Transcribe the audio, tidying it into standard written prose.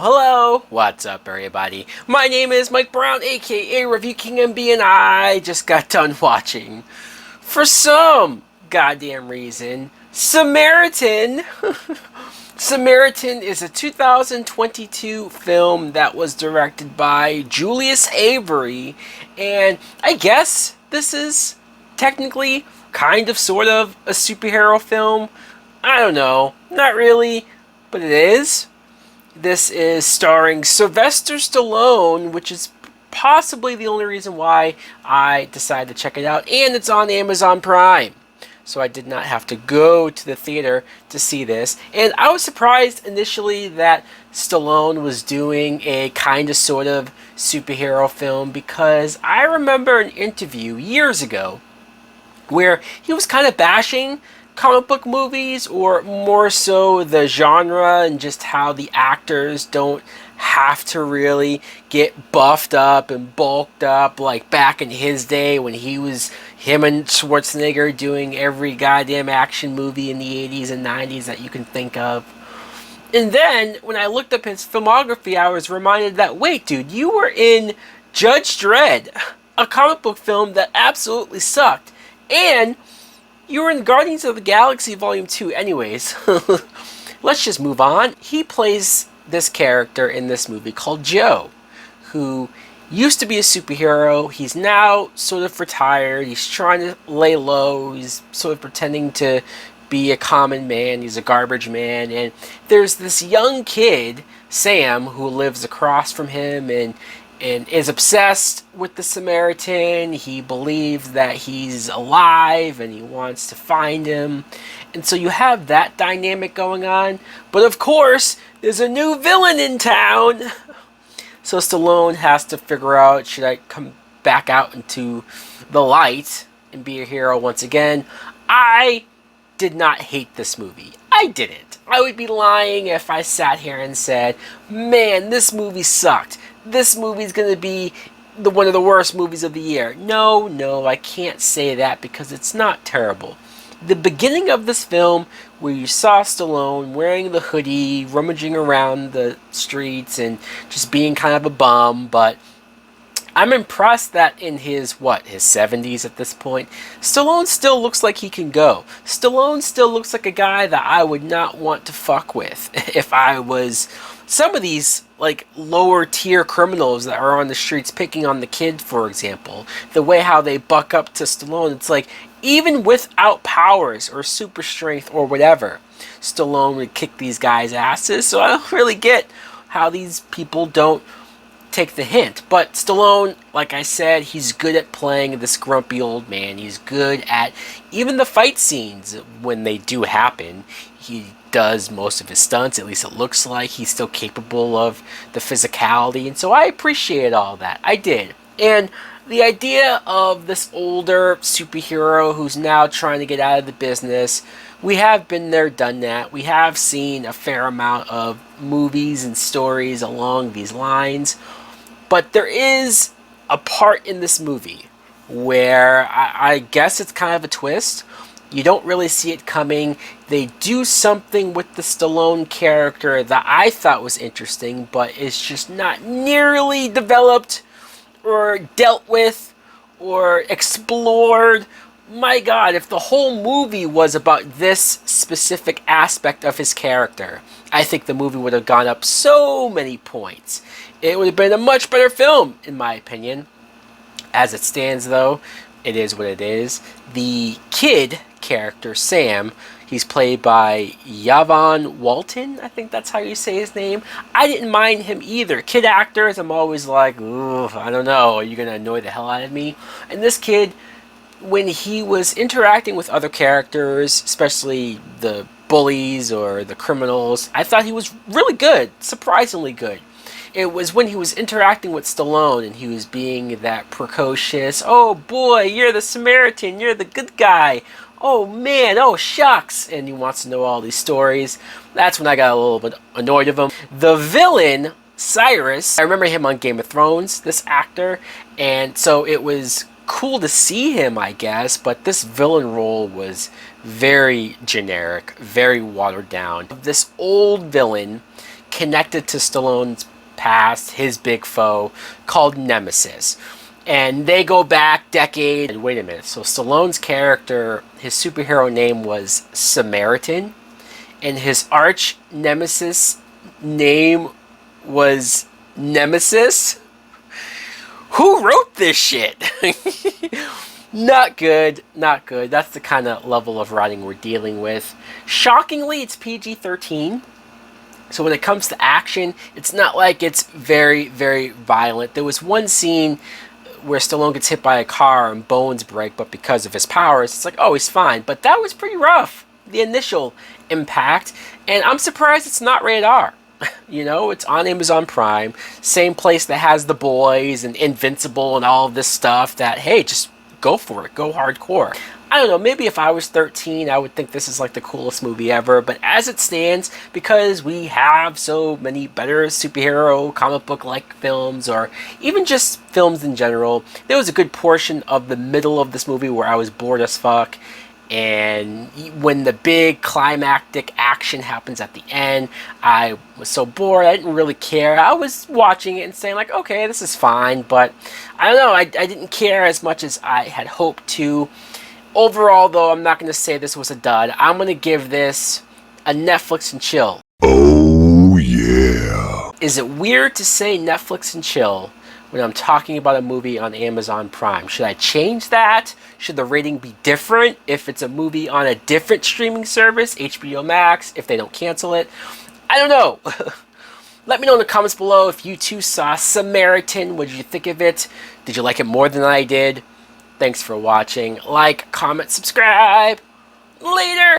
Hello! What's up, everybody? My name is Mike Brown, aka Review King MB, and I just got done watching, for some goddamn reason, Samaritan. Samaritan is a 2022 film that was directed by Julius Avery, and I guess this is technically kind of sort of a superhero film. I don't know, not really, but it is. This is starring Sylvester Stallone, which is possibly the only reason why I decided to check it out, and it's on Amazon Prime. So I did not have to go to the theater to see this. And I was surprised initially that Stallone was doing a kind of sort of superhero film, because I remember an interview years ago where he was kind of bashing comic book movies, or more so the genre, and just how the actors don't have to really get buffed up and bulked up like back in his day when him and Schwarzenegger doing every goddamn action movie in the 80s and 90s that you can think of. And then when I looked up his filmography, I was reminded that, wait dude, you were in Judge Dredd, a comic book film that absolutely sucked, and you were in Guardians of the Galaxy Volume 2 anyways. Let's just move on. He plays this character in this movie called Joe, who used to be a superhero. He's now sort of retired. He's trying to lay low. He's sort of pretending to be a common man. He's a garbage man. And there's this young kid, Sam, who lives across from him and is obsessed with the Samaritan. He believes that he's alive and he wants to find him. And so you have that dynamic going on. But of course, there's a new villain in town. So Stallone has to figure out, should I come back out into the light and be a hero once again? I did not hate this movie. I didn't. I would be lying if I sat here and said, man, this movie sucked. This movie's going to be one of the worst movies of the year. No, I can't say that, because it's not terrible. The beginning of this film, where you saw Stallone wearing the hoodie, rummaging around the streets, and just being kind of a bum, but I'm impressed that in his 70s at this point, Stallone still looks like he can go. Stallone still looks like a guy that I would not want to fuck with if I was some of these like lower tier criminals that are on the streets picking on the kid, for example. The way how they buck up to Stallone, it's like, even without powers or super strength or whatever, Stallone would kick these guys' asses. So I don't really get how these people don't take the hint. But Stallone, like I said, he's good at playing this grumpy old man. He's good at even the fight scenes when they do happen. He does most of his stunts, at least it looks like. He's still capable of the physicality, and so I appreciate all that. I did. And the idea of this older superhero who's now trying to get out of the business, we have been there, done that. We have seen a fair amount of movies and stories along these lines. But there is a part in this movie where I guess it's kind of a twist. You don't really see it coming. They do something with the Stallone character that I thought was interesting, but it's just not nearly developed or dealt with or explored. My God, if the whole movie was about this specific aspect of his character, I think the movie would have gone up so many points. It would have been a much better film, in my opinion. As it stands, though, it is what it is. The kid character, Sam, he's played by Yavon Walton. I think that's how you say his name. I didn't mind him either. Kid actors, I'm always like, ooh, I don't know, are you going to annoy the hell out of me? And this kid, when he was interacting with other characters, especially the bullies or the criminals, I thought he was really good, surprisingly good. It was when he was interacting with Stallone and he was being that precocious, oh boy, you're the Samaritan, you're the good guy, oh man, oh shucks, and he wants to know all these stories. That's when I got a little bit annoyed of him. The villain, Cyrus, I remember him on Game of Thrones, this actor, and so it was cool to see him, I guess, but this villain role was very generic, very watered down. This old villain connected to Stallone's past, his big foe, called Nemesis. And they go back decades. Wait a minute. So Stallone's character, his superhero name was Samaritan, and his arch nemesis name was Nemesis. Who wrote this shit? Not good, not good. That's the kind of level of writing we're dealing with. Shockingly, it's PG-13. So when it comes to action, it's not like it's very, very violent. There was one scene where Stallone gets hit by a car and bones break, but because of his powers, it's like, oh, he's fine. But that was pretty rough, the initial impact. And I'm surprised it's not rated R. You know, it's on Amazon Prime. Same place that has The Boys and Invincible and all of this stuff that, hey, just go for it. Go hardcore. I don't know, maybe if I was 13, I would think this is like the coolest movie ever. But as it stands, because we have so many better superhero comic book-like films, or even just films in general, there was a good portion of the middle of this movie where I was bored as fuck. And when the big climactic action happens at the end, I was so bored, I didn't really care. I was watching it and saying like, okay, this is fine, but I don't know, I didn't care as much as I had hoped to. Overall, though, I'm not going to say this was a dud. I'm going to give this a Netflix and chill. Oh, yeah. Is it weird to say Netflix and chill when I'm talking about a movie on Amazon Prime? Should I change that? Should the rating be different if it's a movie on a different streaming service, HBO Max, if they don't cancel it? I don't know. Let me know in the comments below if you too saw Samaritan. What did you think of it? Did you like it more than I did? Thanks for watching. Like, comment, subscribe. Later!